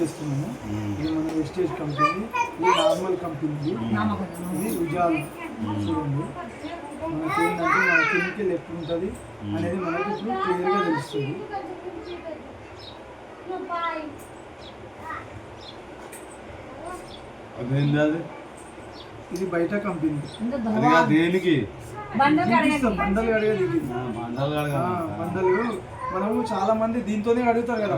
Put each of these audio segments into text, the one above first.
చేస్తున్నాము. ఇది మన వెస్టేజ్ కంపెనీ, ఇది నార్మల్ కంపెనీ, ఇది ఉజాలా. చూడండి మనకి ఏంటంటే మన కెమికల్ ఎప్పుడు ఉంటుంది అనేది మనకి ఇప్పుడు క్లియర్గా తెలుస్తుంది. ఇది బయట కంపెనీ, దేనికి బండలు కడిగేది. బండలు మనము చాలా మంది దీంతోనే కడుగుతారు కదా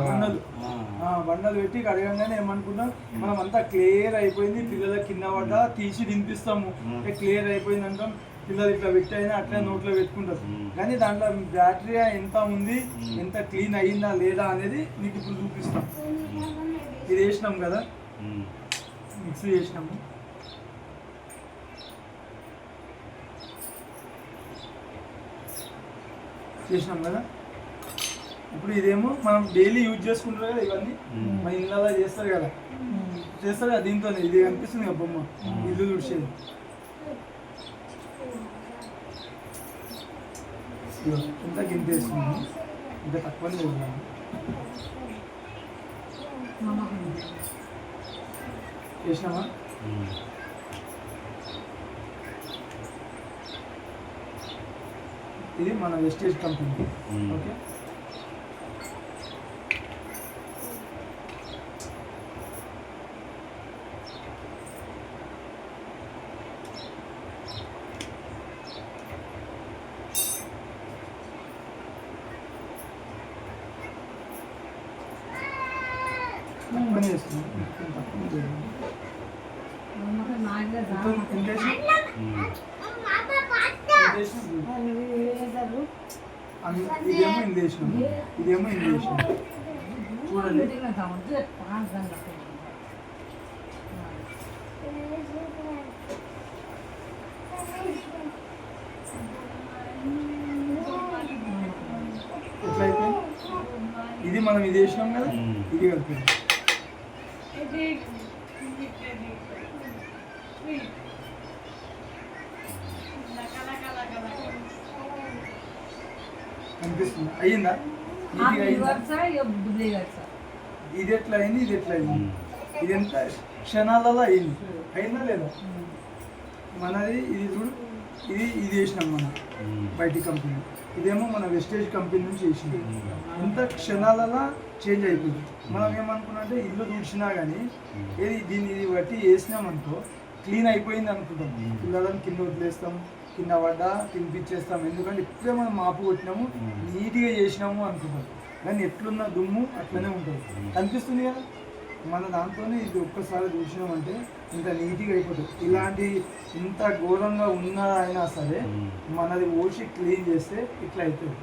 బండలు పెట్టి కడగంగానే ఏమనుకున్నాం మనం అంతా క్లియర్ అయిపోయింది, పిల్లల కింద పడ్డా తీసి తినిపిస్తాము, క్లియర్ అయిపోయింది అంటాం. పిల్లలు ఇట్లా పెట్టయినా అట్లా నోట్లో పెట్టుకుంటారు. కానీ దాంట్లో బ్యాక్టీరియా ఎంత ఉంది, ఎంత క్లీన్ అయ్యిందా లేదా అనేది నీకు ఇప్పుడు చూపిస్తాం. ఇది వేసినాం కదా, మిక్సీ చేసినాము. కదా ఇప్పుడు ఇదేమో మనం డైలీ యూజ్ చేసుకుంటారు కదా, ఇవన్నీ మన ఇళ్ళలో చేస్తారు కదా దీంతో. ఇది కనిపిస్తుంది కదా బొమ్మ, ఇల్లు తుడిచేది. ఇంత గింత వేసుకున్నాము, ఇంకా తక్కువనే చూడాలి. చేసినామా? ఇది మన వెస్టేజ్ కంపెనీ. ఓకే, తక్కువనే వేస్తున్నాం. ఇదేమో ఇంగ్లీషం, ఇదేమో ఇంగ్లీషం. చూడండి ఎట్లయితే ఇది మనం ఇది వేసినాం కదా, ఇది కలిపి అనిపిస్తుంది. అయ్యిందా? ఇది ఎట్లా అయింది, ఇది ఎట్లా అయింది, ఇది ఎంత క్షణాలలో అయిందా లేదా మనది. ఇది చూడు, ఇది వేసినాం మనం బయటి కంపెనీ, ఇదేమో మన వెస్టేజ్ కంపెనీ నుంచి వేసింది. ఎంత క్షణాలలో చేంజ్ అయిపోయింది. మనం ఏమనుకున్నా అంటే ఇల్లు తుడిచినా కానీ దీన్ని ఇది బట్టి వేసినామనుకో క్లీన్ అయిపోయింది అనుకుంటాం. పిల్లలను కింద వదిలేస్తాం, కింద పడ్డా తినిపించేస్తాం. ఎందుకంటే ఇప్పుడే మనం మాపు కొట్టినాము, నీట్గా చేసినాము అనుకుంటాం. కానీ ఎట్లున్న దుమ్ము అట్లనే ఉంటుంది. కనిపిస్తుంది కదా మన దాంతోనే. ఇది ఒక్కసారి చూసినామంటే ఇంత నీట్గా అయిపోతుంది. ఇలాంటి ఇంత ఘోరంగా ఉన్నా అయినా సరే మనది ఓసి క్లీన్ చేస్తే ఇట్లా అవుతుంది.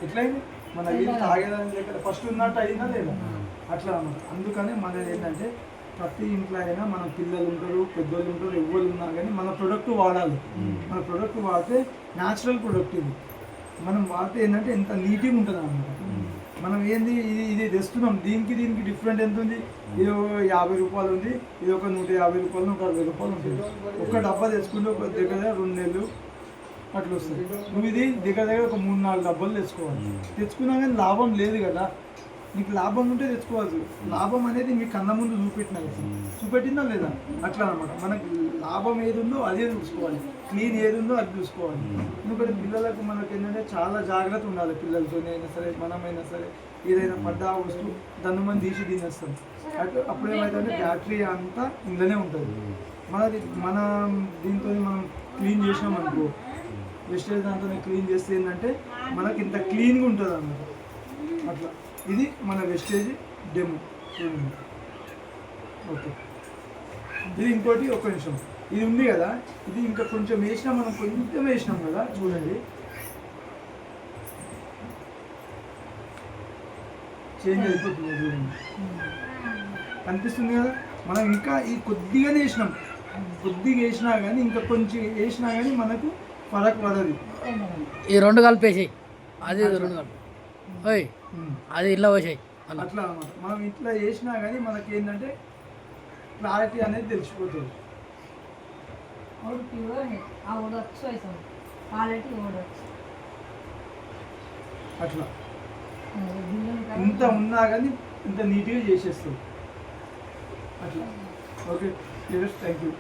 ఎట్లయింది మన వీళ్ళు తాగేదాని దగ్గర ఫస్ట్ ఉన్నట్టు అయిందా లేదా అట్లా అన్నమాట. అందుకని మనది ఏంటంటే ప్రతి ఇంట్లో అయినా మన పిల్లలు ఉంటారు, పెద్దోళ్ళు ఉంటారు, ఎవరు ఉన్నా కానీ మన ప్రొడక్ట్ వాడాలి. మన ప్రొడక్ట్ వాడితే న్యాచురల్ ప్రొడక్ట్ ఇది. మనం వాడితే ఏంటంటే ఎంత నీట్గా ఉంటుంది అన్నమాట. మనం ఏంది ఇది తెస్తున్నాం, దీనికి డిఫరెంట్ ఎంత ఉంది. ఇది 50 రూపాయలు ఉంది, ఇది ఒక 150 రూపాయలు, 160 రూపాయలు ఉంటుంది. ఒక డబ్బా తెచ్చుకుంటే ఒక దగ్గర 2 నెలలు అట్లా వస్తుంది. నువ్వు ఇది దగ్గర ఒక 3-4 డబ్బాలు తెచ్చుకున్నా కానీ లాభం లేదు కదా. నీకు లాభం ఉంటే తెచ్చుకోవచ్చు. లాభం అనేది మీ కన్న ముందు చూపెట్టిందా లేదా అట్లా అనమాట. మనకి లాభం ఏది ఉందో అదే చూసుకోవాలి, క్లీన్ ఏది ఉందో అది చూసుకోవాలి. ఎందుకంటే పిల్లలకు మనకి ఏంటంటే చాలా జాగ్రత్త ఉండాలి. పిల్లలతో అయినా సరే మనమైనా సరే ఏదైనా పడ్డ వస్తువు దాన్ని మనం తీసి తినేస్తాం. అప్పుడు ఏమైతే బ్యాటరీ అంతా ఇంట్లోనే ఉంటుంది. మన దీంతో మనం క్లీన్ చేసినాం అనుకో, వెస్టేజ్ దాంతో క్లీన్ చేస్తే ఏంటంటే మనకి ఇంత క్లీన్గా ఉంటుంది అన్నమాట. అట్లా ఇది మన వెస్టేజ్ డెమో చూడండి. ఓకే, ఇది ఇంకోటి ఒక నిమిషం, ఇది ఉంది కదా, ఇది ఇంకా కొంచెం వేసినాం, మనం కొంచెం వేసినాం కదా చూడండి, చేంజ్ అయిపోతుంది చూడండి. కనిపిస్తుంది కదా. మనం ఇంకా ఈ కొద్దిగానే వేసినాం, కొద్దిగా వేసినా కానీ ఇంకా కొంచెం వేసినా కానీ మనకు ఫరక్ పడదు. ఈ 2 కలిపేసి అది 2 కలిపి అది ఇట్లా వచ్చాయి అట్లా అన్నమాట. మనం ఇట్లా చేసినా కానీ మనకి ఏంటంటే క్లారిటీ అనేది తెలిసిపోతుంది. అట్లా ఇంత ఉన్నా కానీ ఇంత నీట్గా చేసేస్తుంది. అట్లా ఓకే థ్యాంక్ యూ